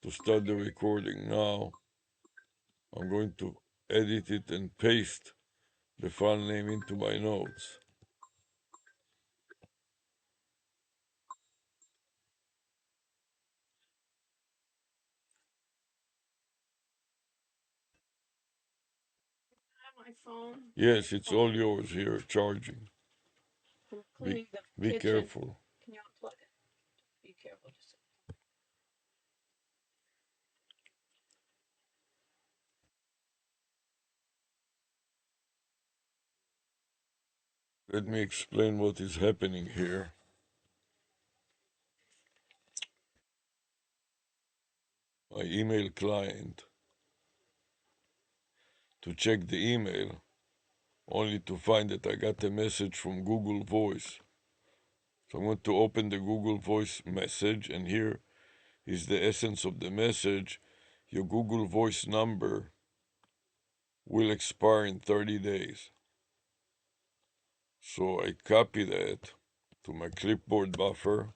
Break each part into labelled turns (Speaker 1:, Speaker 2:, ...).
Speaker 1: to start the recording now. I'm going to edit it and paste the file name into my notes.
Speaker 2: My phone.
Speaker 1: Yes, it's all yours here, charging.
Speaker 2: I'm cleaning
Speaker 1: Be
Speaker 2: kitchen.
Speaker 1: careful.
Speaker 2: Can you unplug it? Be careful. Just
Speaker 1: Let me explain what is happening here. My email client to check the email, only to find that I got a message from Google Voice. So I'm going to open the Google Voice message, and here is the essence of the message. Your Google Voice number will expire in 30 days. So I copy that to my clipboard buffer,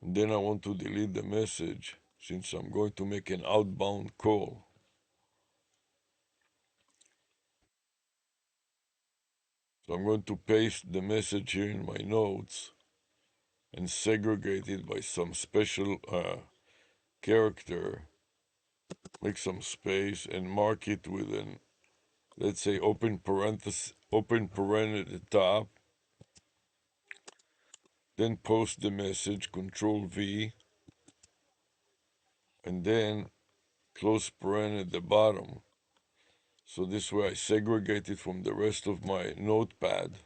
Speaker 1: and then I want to delete the message since I'm going to make an outbound call. So I'm going to paste the message here in my notes and segregate it by some special character, make some space and mark it with an, let's say, open parenthesis, open paren at the top, then post the message, Control V, and then close paren at the bottom. So this way I segregate it from the rest of my notepad.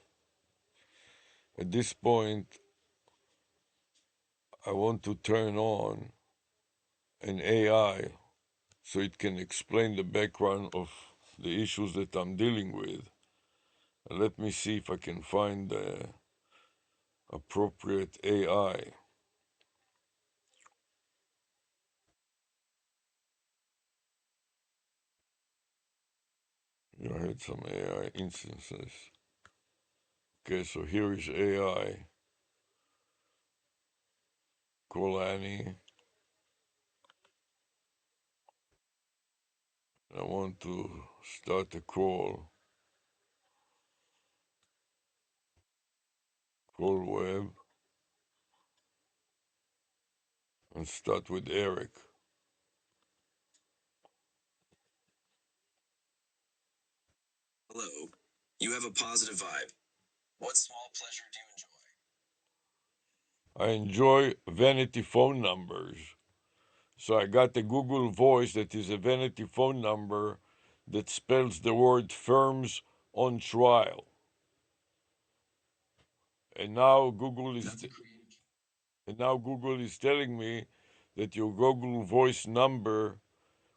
Speaker 1: At this point, I want to turn on an AI so it can explain the background of the issues that I'm dealing with. And let me see if I can find the appropriate AI. I had some AI instances. Okay, so here is AI. Call Annie. I want to start a call. Call Web. And start with Eric.
Speaker 3: Hello. You have a positive vibe. What small pleasure do you enjoy?
Speaker 1: I enjoy vanity phone numbers. So I got a Google Voice that is a vanity phone number that spells the word firms on trial. And now Google is telling me that your Google Voice number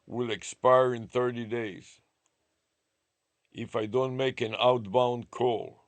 Speaker 1: will expire in 30 days if I don't make an outbound call.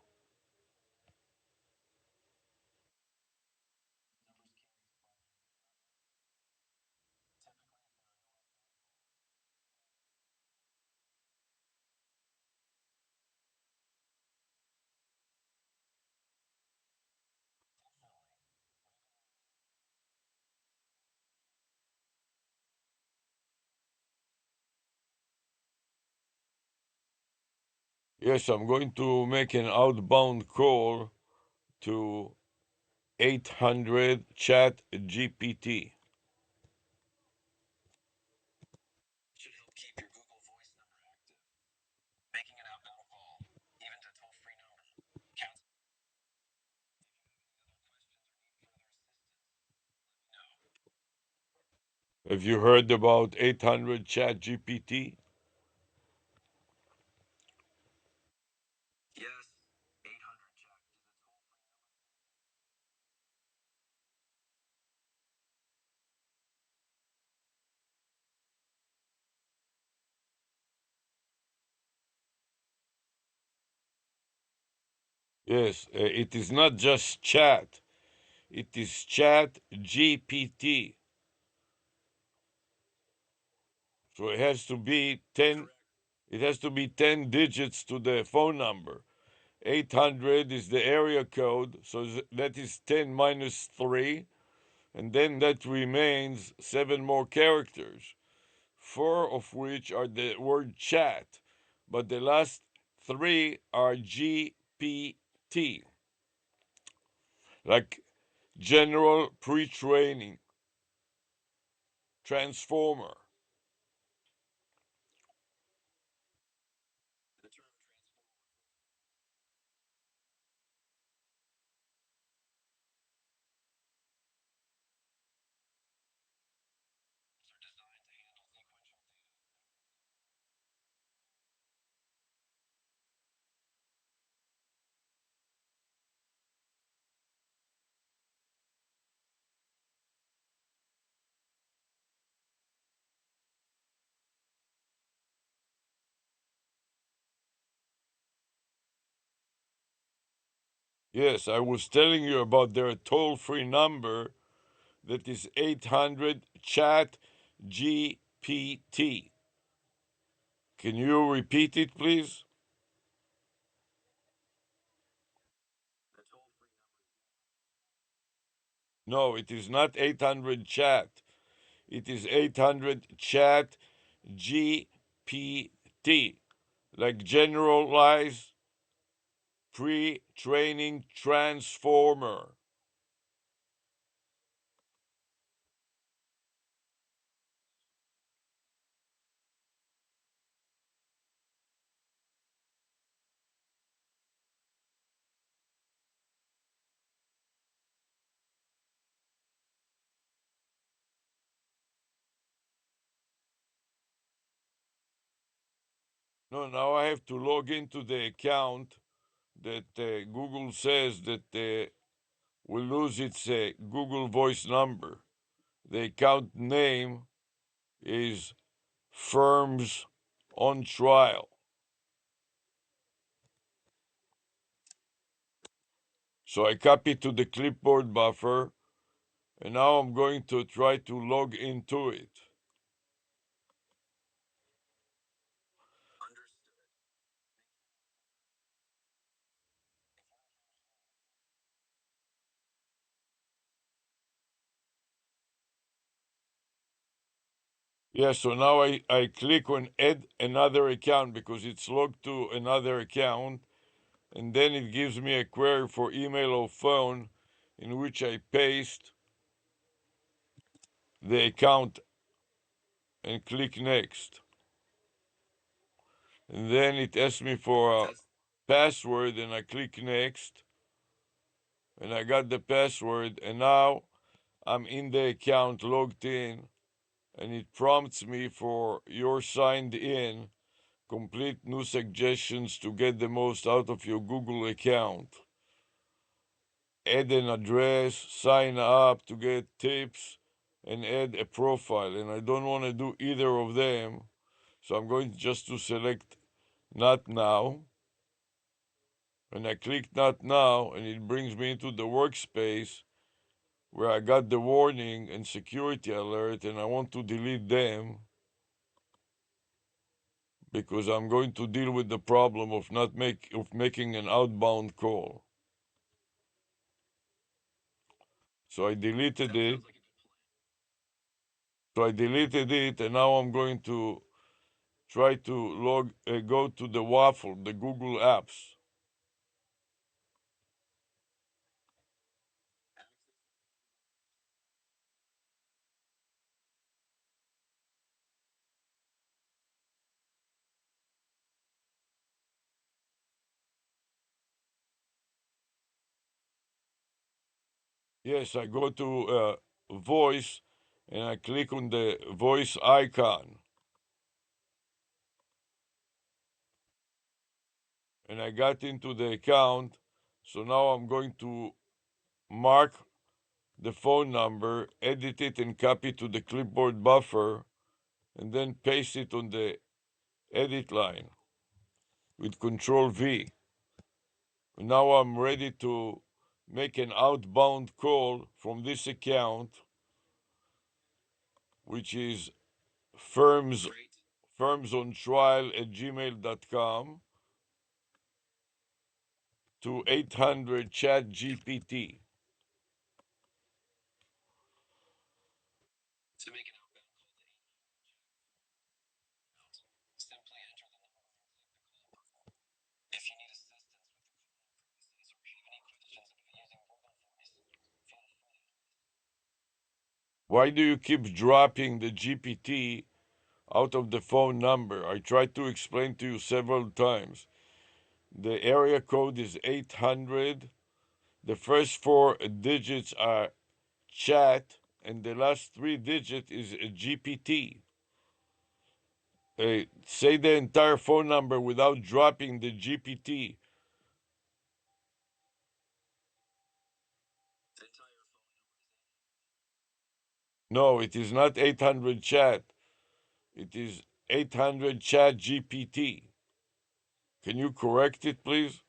Speaker 1: Yes, I'm going to make an outbound call to 800 Chat GPT.
Speaker 3: Should help keep your Google Voice number active. Making an outbound call, even to toll-free number, counts.
Speaker 1: Have you heard about 800 Chat GPT?
Speaker 3: Yes, 800 Jack is a toll-free number.
Speaker 1: Yes, it is not just chat, it is Chat GPT. So it has to be 10 digits to the phone number. 800 is the area code, so that is 10 minus 3, And then that remains 7 more characters, 4 of which are the word chat, but the last 3 are GPT, like general pre-training, transformer.
Speaker 3: The term transformer are designed to handle sequential data.
Speaker 1: Yes, I was telling you about their toll-free number that is 800 chat GPT. Can you repeat it, please?
Speaker 3: The toll-free number is
Speaker 1: No, it is not 800 chat. It is 800 chat GPT, like generalized pre-training transformer. No, now I have to log into the account that Google says that will lose its Google Voice number. The account name is Firms on Trial. So I copy to the clipboard buffer, and now I'm going to try to log into it.
Speaker 3: understood.
Speaker 1: Yeah, so now I click on add another account because it's logged to another account, and then it gives me a query for email or phone in which I paste the account and click next. And then it asks me for a
Speaker 3: Test.
Speaker 1: password, and I click next, and I got the password, and now I'm in the account logged in, and it prompts me for you're signed in. Complete new suggestions to get the most out of your Google account. Add an address, sign up to get tips, and add a profile. And I don't want to do either of them, so I'm going just to select not now. And I click not now, and it brings me into the workspace where I got the warning and security alert, and I want to delete them because I'm going to deal with the problem of not making an outbound call. So I deleted
Speaker 3: That
Speaker 1: it.
Speaker 3: sounds like a good plan.
Speaker 1: So I deleted it, and now I'm going to try to go to the Waffle, the Google Apps,
Speaker 3: Access
Speaker 1: yes, I go to Voice, and I click on the voice icon, and I got into the account. So now I'm going to mark the phone number, edit it, and copy to the clipboard buffer, and then paste it on the edit line with Control V. Now I'm ready to make an outbound call from this account, which is firms
Speaker 3: great.
Speaker 1: firmsontrial@gmail.com to 800 chat GPT.
Speaker 3: To make an outbound call to 800 Jack, simply enter the number and click the call button. If you need assistance with the calling process or have any questions about using Google Voice, feel free to ask.
Speaker 1: Why do you keep dropping the GPT out of the phone number? I tried to explain to you several times. The area code is 800. The first four digits are chat, and the last three digits is GPT. Say the entire phone number without dropping the GPT.
Speaker 3: The entire phone number is
Speaker 1: No, it is not 800 chat. It is 800 chat GPT. Can you correct it, please?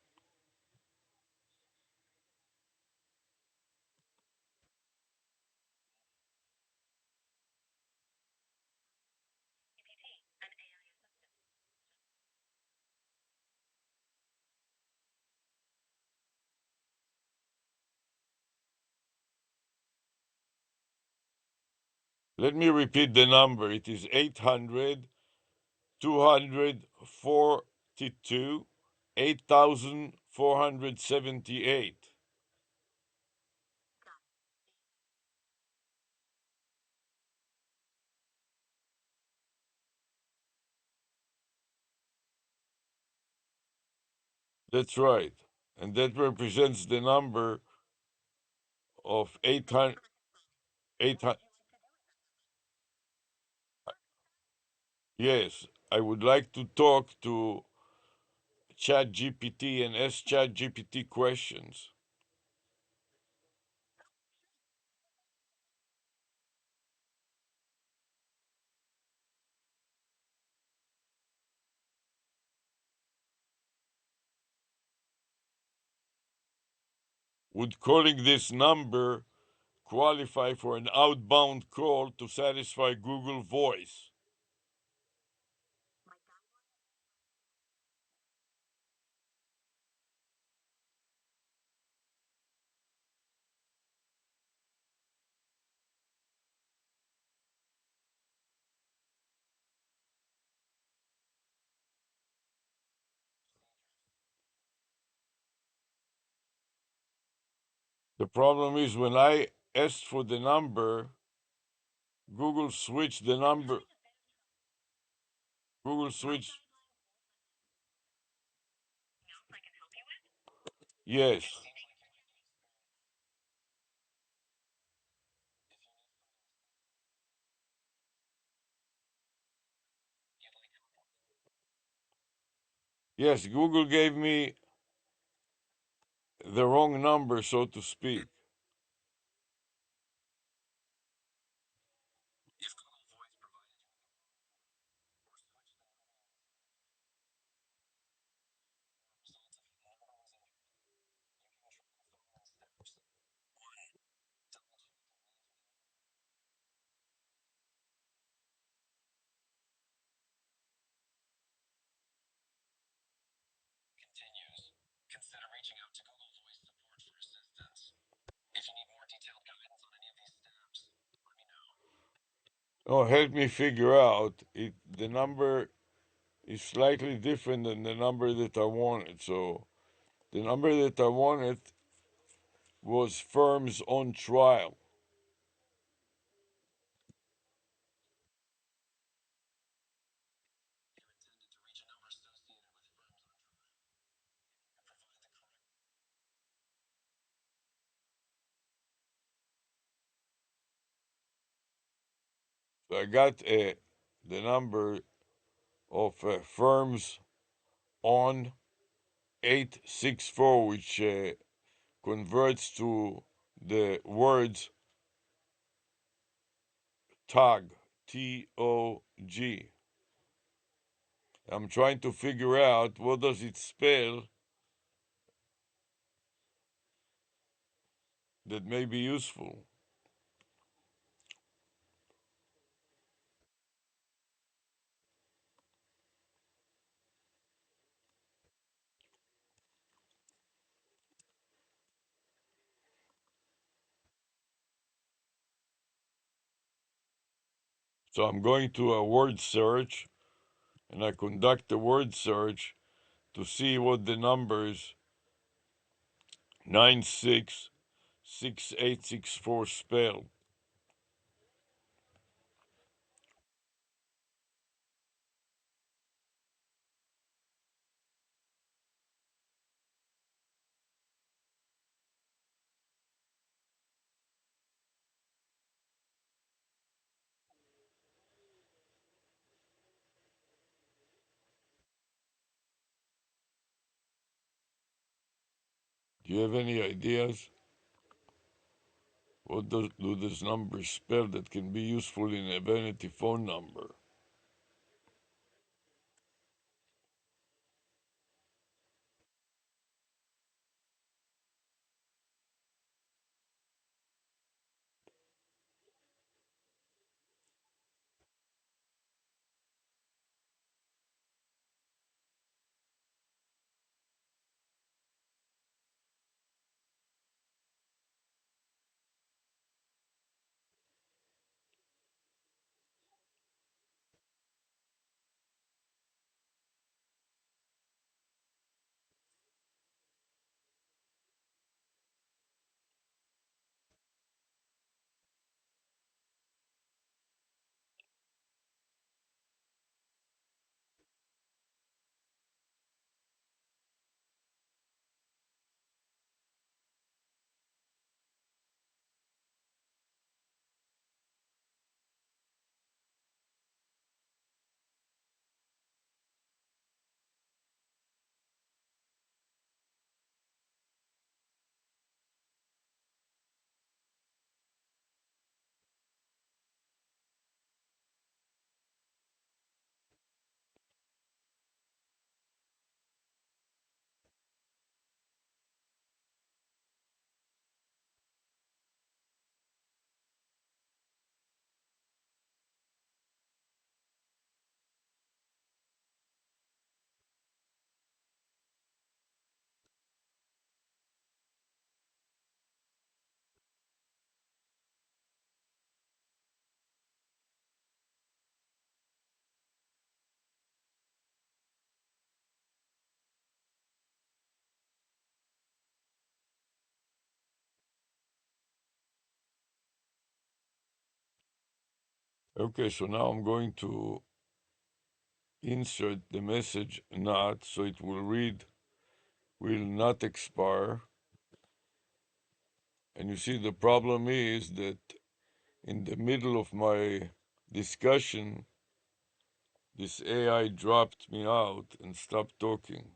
Speaker 1: Let me repeat the number. It is 800 242 8478. That's right. And that represents the number of 800. 800. Yes, I would like to talk to ChatGPT and ask ChatGPT questions. Would calling this number qualify for an outbound call to satisfy Google Voice? The problem is when I asked for the number, Google switched the number. Google switched. Yes. Yes, Google gave me the wrong number, so to speak.
Speaker 3: if Google Voice provided you with the wrong number or switched the number you results if the number was incorrect. You can try the following steps. 1. Double check and re-enter the number. Continues. Consider reaching out to Google Voice support for assistance. If you need more detailed guidance on any of these steps, let me know.
Speaker 1: Oh, help me figure out it. The number is slightly different than the number that I wanted. So the number that I wanted was firms on trial.
Speaker 3: You intended to reach a number associated with firms on trial. If you could provide the correct
Speaker 1: So I got the number of firms on 864, which converts to the words TOG, Tog. I'm trying to figure out what does it spell that may be useful. So I'm going to a word search and I conduct a word search to see what the numbers 966864 spell. Do you have any ideas? What do these numbers spell that can be useful in a vanity phone number? Okay, so now I'm going to insert the message not, so it will read will not expire. And you see, the problem is that in the middle of my discussion, this AI dropped me out and stopped talking.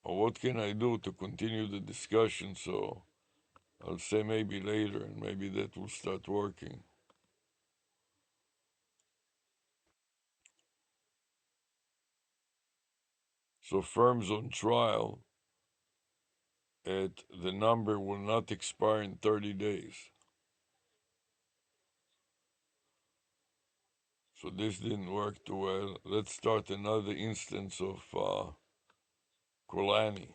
Speaker 1: Or what can I do to continue the discussion? So I'll say maybe later, and maybe that will start working. So firms on trial at the number will not expire in 30 days. So this didn't work too well. Let's start another instance of Kolani.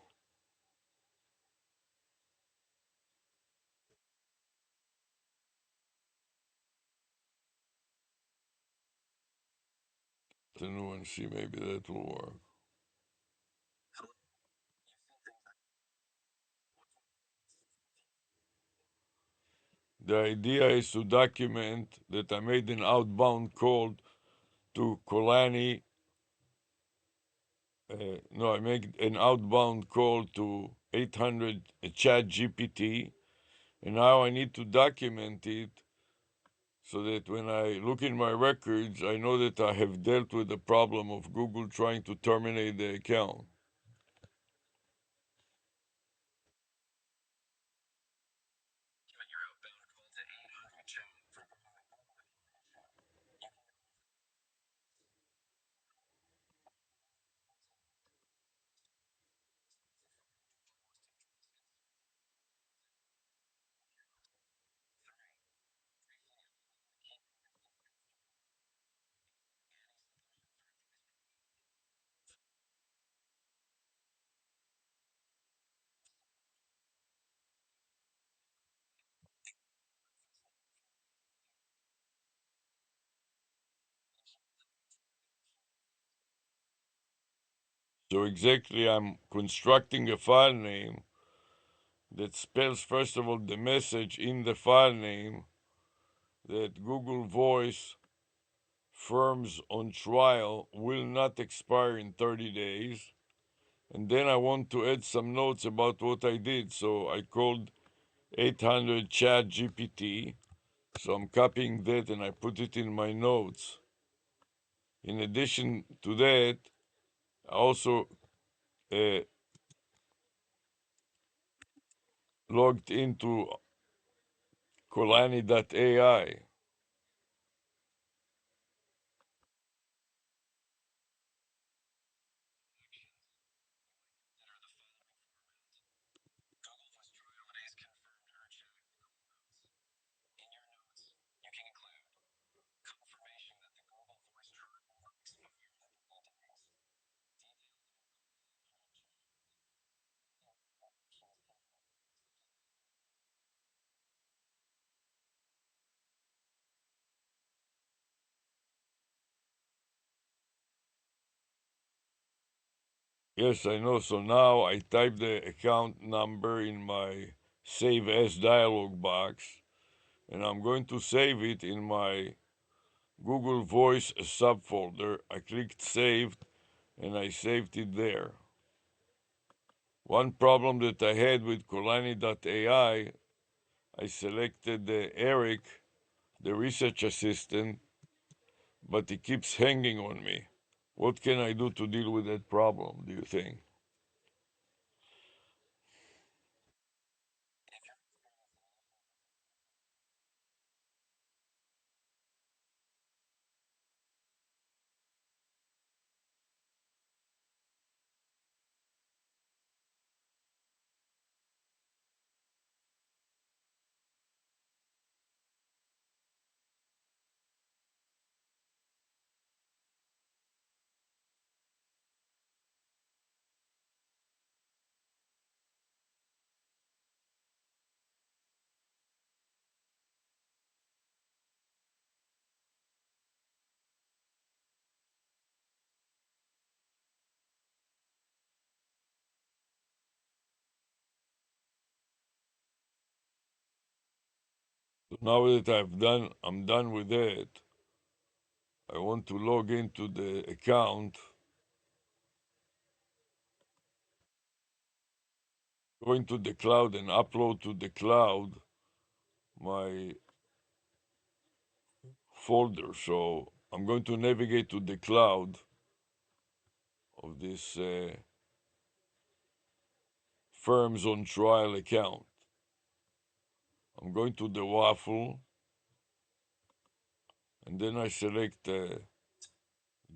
Speaker 1: And see, maybe that will work. The idea is to document that I made an outbound call to Kolani. No, I make an outbound call to 800 Chat GPT, and now I need to document it so that when I look in my records, I know that I have dealt with the problem of Google trying to terminate the account.
Speaker 3: Your outbound call to 800 chat for
Speaker 1: So exactly, I'm constructing a file name that spells, first of all, the message in the file name that Google Voice firms on trial will not expire in 30 days. And then I want to add some notes about what I did. So I called 800 Chat GPT. So I'm copying that and I put it in my notes. In addition to that, I also uh, logged into Kolani.ai.
Speaker 3: Google Voice Trialities confirmed her check Google Notes. In your notes, you can include confirmation that the Google Voice trial will not expire in 30 days.
Speaker 1: Yes, I know. So now I type the account number in my Save As dialog box, and I'm going to save it in my Google Voice subfolder. I clicked Save, and I saved it there. One problem that I had with Kolani.ai, I selected Eric, the research assistant, but he keeps hanging on me. What can I do to deal with that problem, do you think? So now that I'm done with that, I want to log into the account, go into the cloud and upload to the cloud my folder. So I'm going to navigate to the cloud of this firms on trial account. I'm going to the waffle, and then I select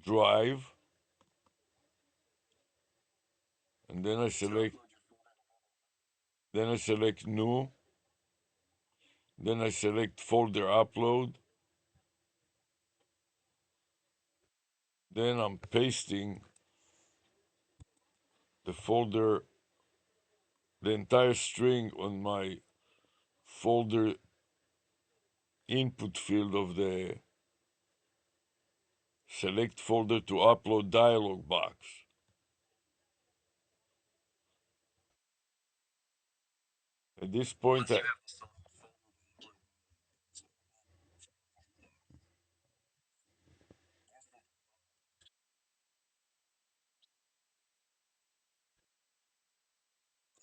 Speaker 1: drive, and then I select new, then I select folder upload, then I'm pasting the folder, the entire string on my folder input field of the select folder to upload dialog box. At this point,
Speaker 3: Once you have the select folder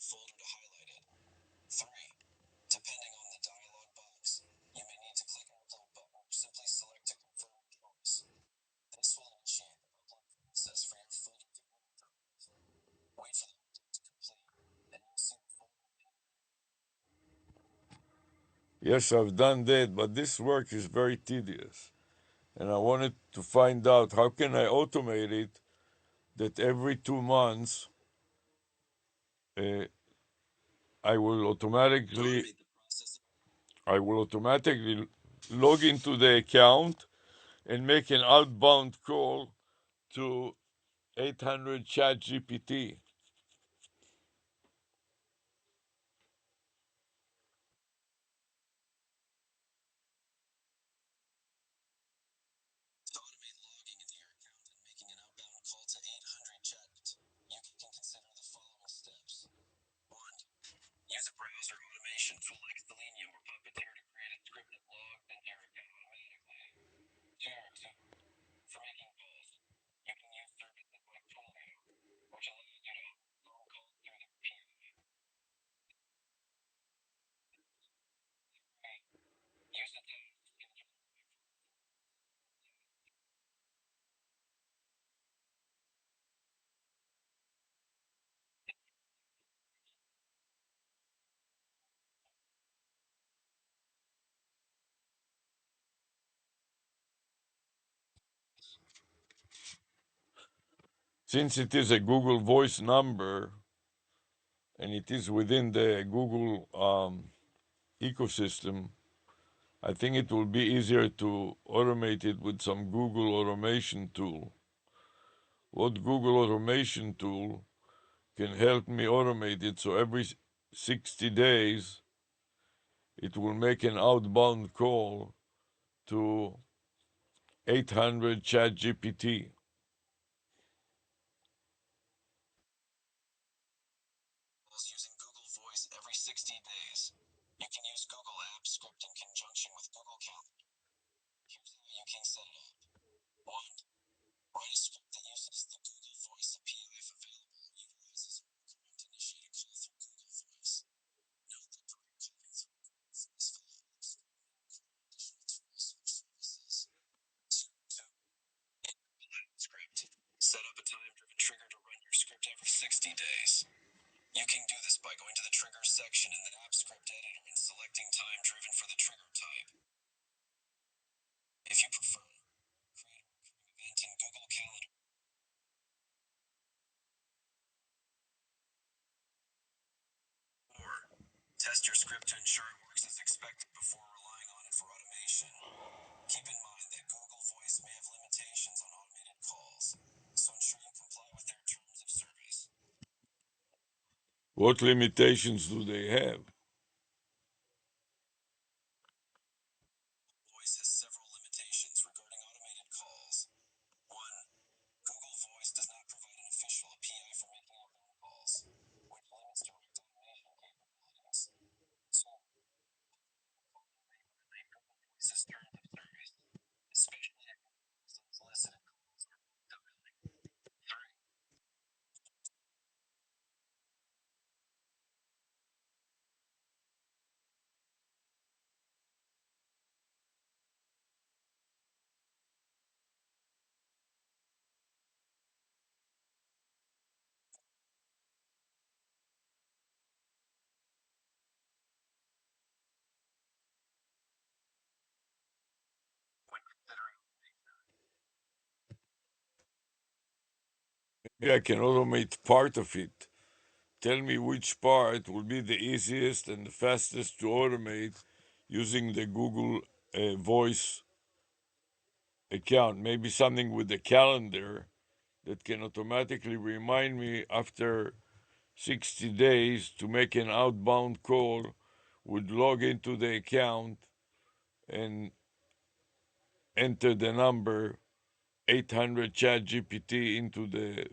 Speaker 3: folder to highlight it. 3. Depending on the dialog box, you may need to click an upload button or simply select to confirm choice. This will initiate the upload process for your folder to Google Drive. Wait for the upload to complete, and you'll see the folder name.
Speaker 1: yes, I've done that, but this work is very tedious. And I wanted to find out how can I automate it that every 2 months uh, I will automatically I will automatically log into the account and make an outbound call to 800 Chat GPT.
Speaker 3: To automate logging into your account and making an outbound call to 800 chat, browser automation tool like Selenium or Puppeteer to create a script that logs into your account automatically. 2. For making calls, you can use services like Twilio, which allows you to phone calls through the PI. Use the tasks in the
Speaker 1: Since it is a Google Voice number and it is within the Google ecosystem, I think it will be easier to automate it with some Google automation tool. What Google automation tool can help me automate it so every 60 days it will make an outbound call to 800 ChatGPT.
Speaker 3: using Google Voice every 60 days. You can use Google Apps Script in conjunction with Google Calendar. Here's how you can set it up. 1. Write a script that uses the Google Voice API if available. Utilizes a workaround to initiate a call through Google Voice. Note that prior calling through Google Voice file helps additional tools or services. 2. Script. Set up a time-driven trigger to run your script every 60 days. You can do this by going to the Triggers section in the App Script Editor and selecting Time Driven for the trigger type. If you prefer, create a recurring event in Google Calendar. Or test your script to ensure it works as expected before relying on it for automation. Keep in mind that Google Voice may have limitations on automated calls, so ensure you comply with their terms of service.
Speaker 1: What limitations do they have?
Speaker 3: Voice has several limitations regarding automated calls. 1. Google Voice does not provide an official API for making outbound calls, which limits direct automation capabilities. 2. Google Voice's terms of service, especially if it involves unsolicited calls or bulk dialing. 3. When considering
Speaker 1: Maybe I can automate part of it. Tell me which part will be the easiest and the fastest to automate using the Google Voice account. Maybe something with the calendar that can automatically remind me after 60 days to make an outbound call, would log into the account and enter the number 800 ChatGPT into the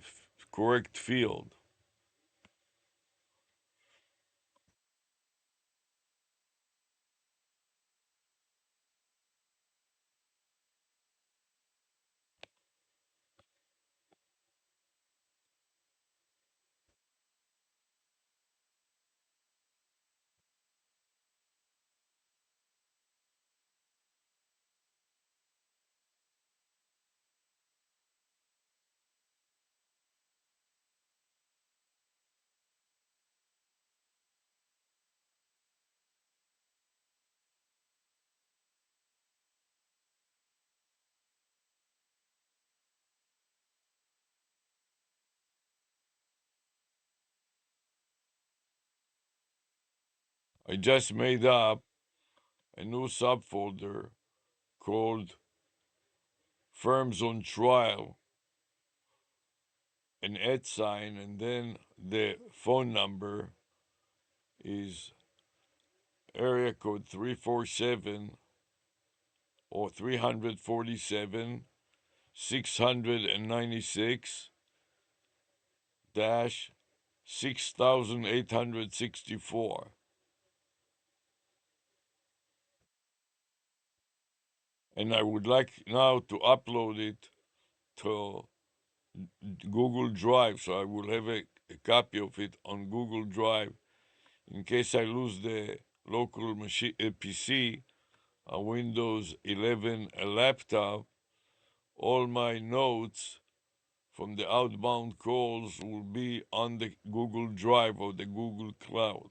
Speaker 1: correct field. I just made up a new subfolder called Firms on Trial, an @ and then the phone number is area code 347 or 347 696 dash 6864. and I would like now to upload it to Google Drive, so I will have a copy of it on Google Drive in case I lose the local machine, PC, a Windows 11, a laptop. All my notes from the outbound calls will be on the Google Drive or the Google Cloud.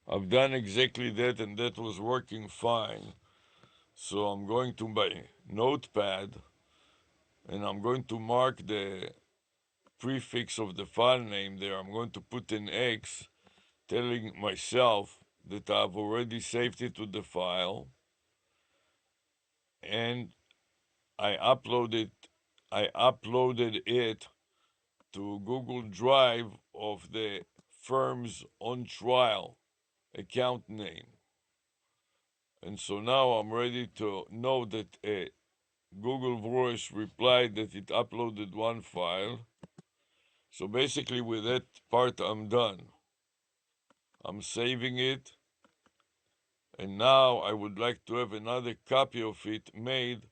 Speaker 1: I've done exactly that, and that was working fine. So I'm going to my notepad and I'm going to mark the prefix of the file name there. I'm going to put an X telling myself that I've already saved it to the file, and I uploaded I uploaded it to Google Drive of the firm's on trial account name. And so now I'm ready to know that Google Voice replied that it uploaded one file. So basically, with that part, I'm done. I'm saving it, and now I would like to have another copy of it made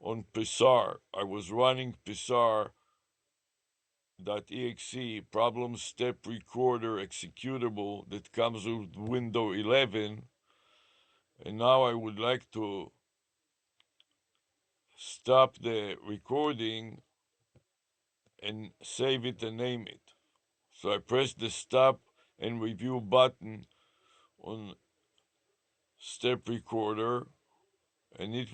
Speaker 1: on Psar. I was running Psar.exe problem step recorder executable that comes with Windows 11, and now I would like to stop the recording and save it and name it. So I press the stop and review button on step recorder, and it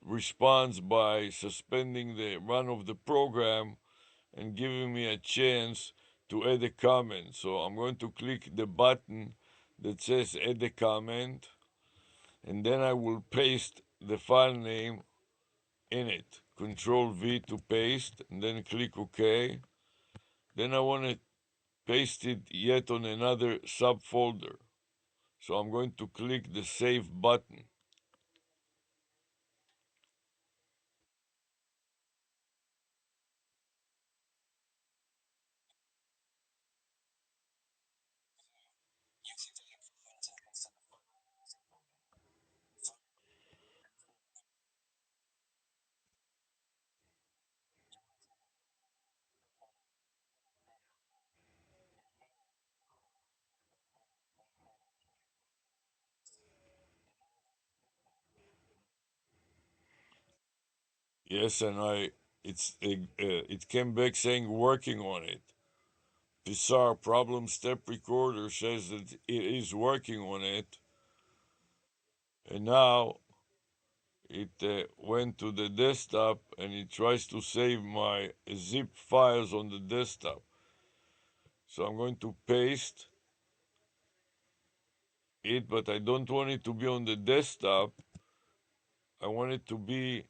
Speaker 1: responds by suspending the run of the program and giving me a chance to add a comment. So I'm going to click the button that says add a comment, and then I will paste the file name in it. Control V to paste, and then click OK. Then I want to paste it yet on another subfolder. So I'm going to click the save button.
Speaker 3: You clicked on a comment and instead of
Speaker 1: Yes, and it came back saying working on it. Bizarre problem step recorder says that it is working on it, and now it went to the desktop and it tries to save my zip files on the desktop. So I'm going to paste it, but I don't want it to be on the desktop. I want it to be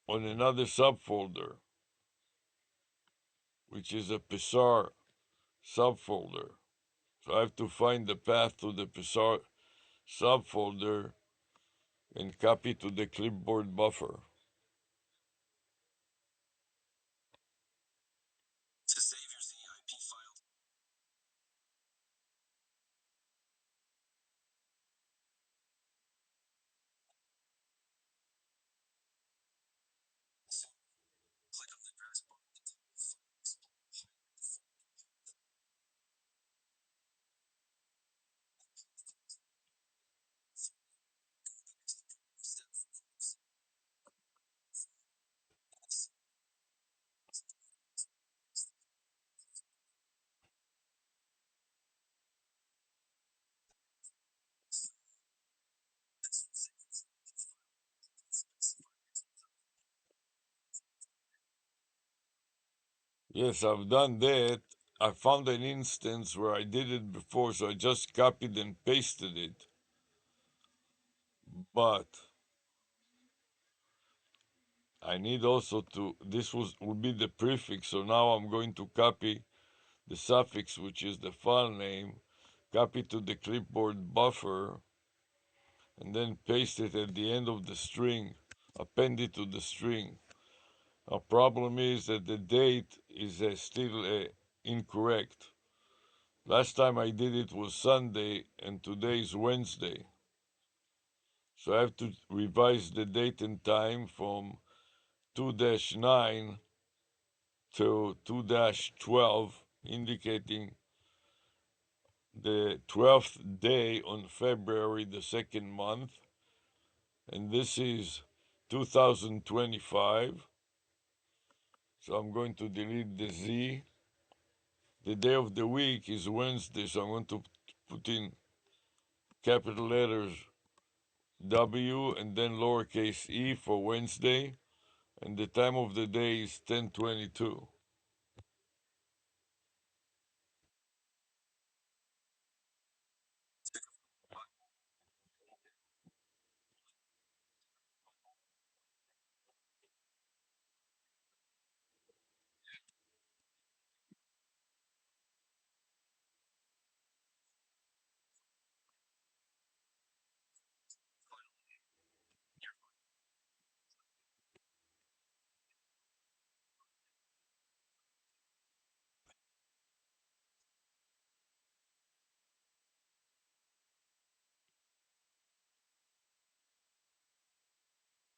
Speaker 1: on another subfolder, which is a Psar subfolder. So I have to find the path to the Psar subfolder and copy to the clipboard buffer.
Speaker 3: to save your ZIP file, click on the address bar at the top of File Explorer, highlight the folder, go back to the previous step for course.
Speaker 1: Yes, I've done that. I found an instance where I did it before, so I just copied and pasted it. But I need also to, this will be the prefix, so now I'm going to copy the suffix, which is the file name, copy to the clipboard buffer, and then paste it at the end of the string, append it to the string. Our problem is that the date is still incorrect. Last time I did it was Sunday, and today is Wednesday. So I have to revise the date and time from 2-9 to 2-12, indicating the 12th day on February, the second month. And this is 2025. So I'm going to delete the Z. The day of the week is Wednesday, so I'm going to put in capital letters W and then lowercase e for Wednesday, and the time of the day is 10:22.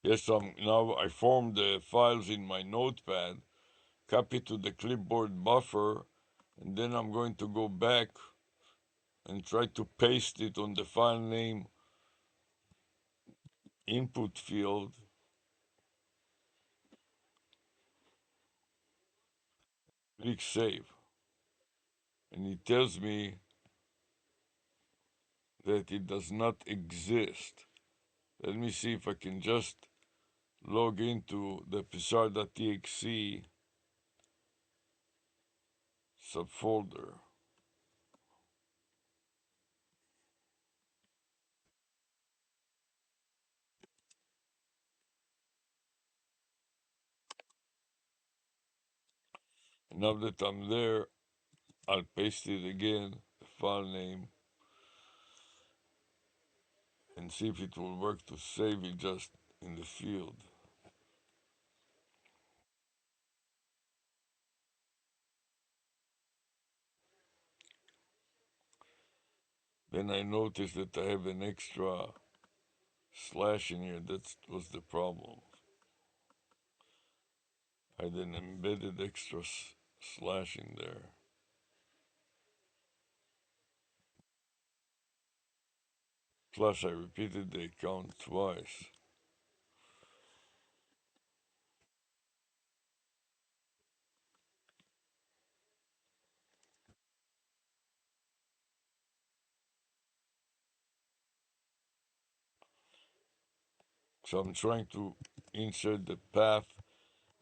Speaker 1: Yes, now I formed the files in my notepad, copy to the clipboard buffer, and then I'm going to go back and try to paste it on the file name input field, click save. And it tells me that it does not exist. Let me see if I can just log into the psar.txt subfolder. And now that I'm there, I'll paste it again, the file name, and see if it will work to save it just in the field. Then I noticed that I have an extra slash in here. That was the problem. I had an embedded extra slash in there. Plus, I repeated the account twice. So I'm trying to insert the path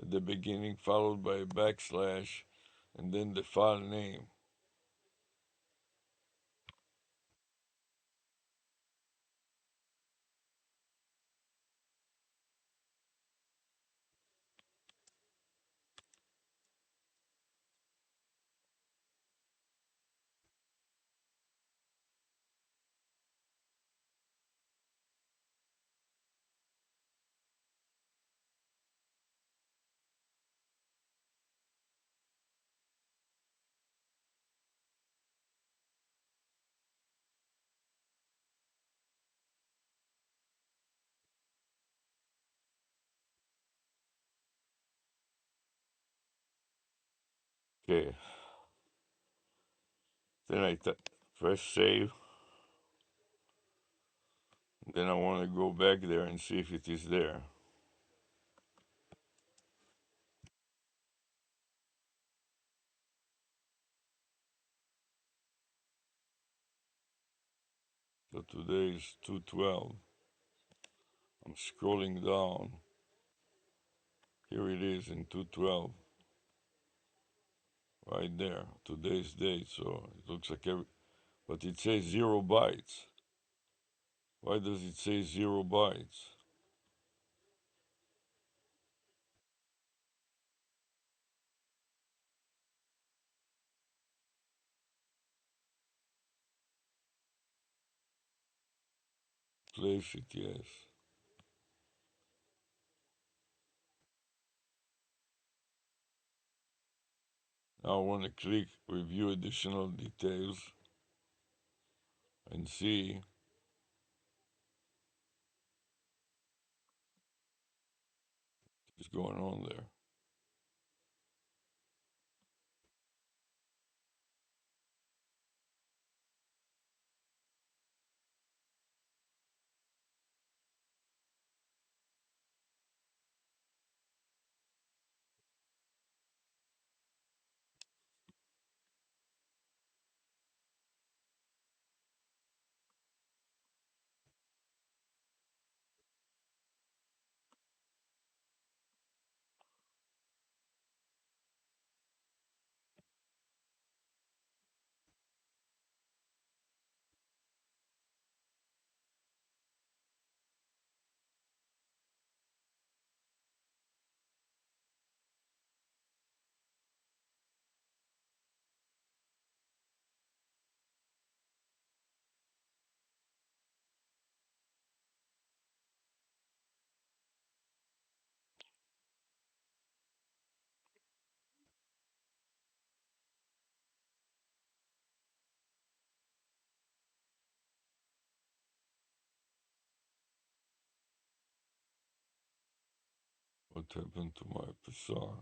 Speaker 1: at the beginning, followed by a backslash, and then the file name. Okay. Then I press save. Then I want to go back there and see if it is there. So today is 212. I'm scrolling down. Here it is in 212. right there, today's date. So it looks like but it says 0 bytes. Why does it say 0 bytes? Place it, yes. Now I want to click review additional details and see what's going on there. What happened to my Pixar?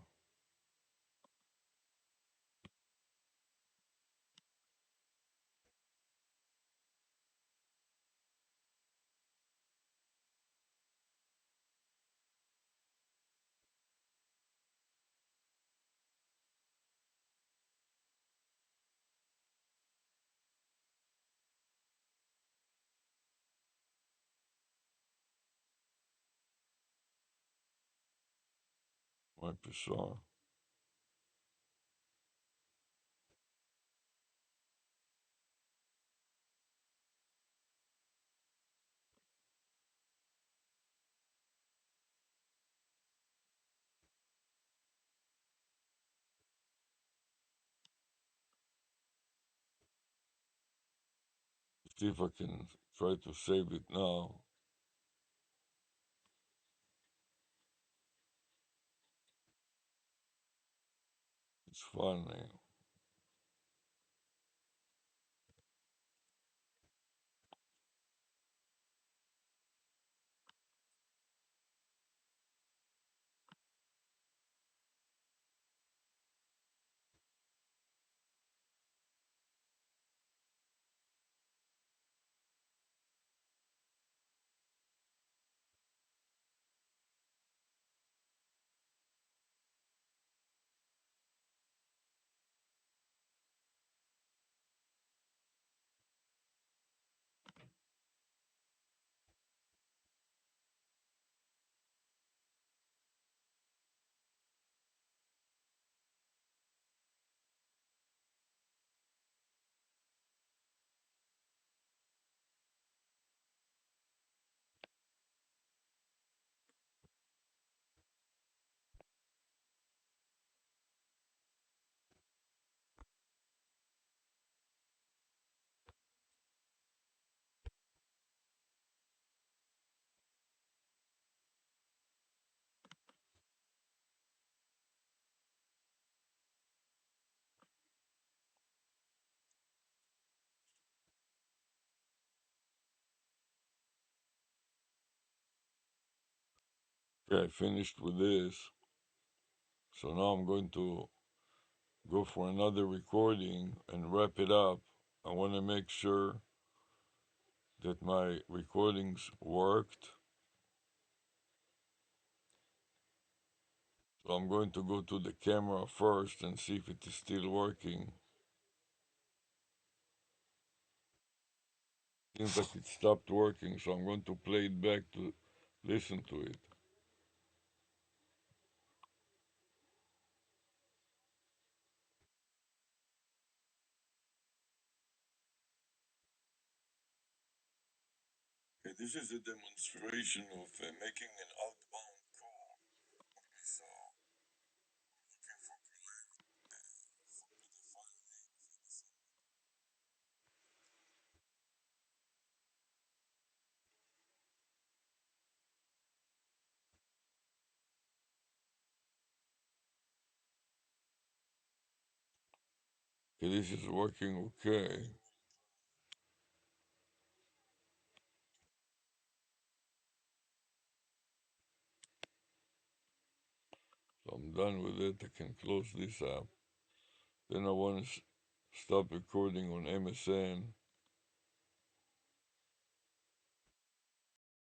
Speaker 1: My Pixar. See if I can try to save it now. It's funny. Okay, I finished with this. So now I'm going to go for another recording and wrap it up. I want to make sure that my recordings worked. So I'm going to go to the camera first and see if it is still working. Seems like it stopped working, so I'm going to play it back to listen to it. this is a demonstration of making an outbound call. So, looking for the file name. Okay, this is working okay. So I'm done with it. I can close this app. Then I want to stop recording on MSN.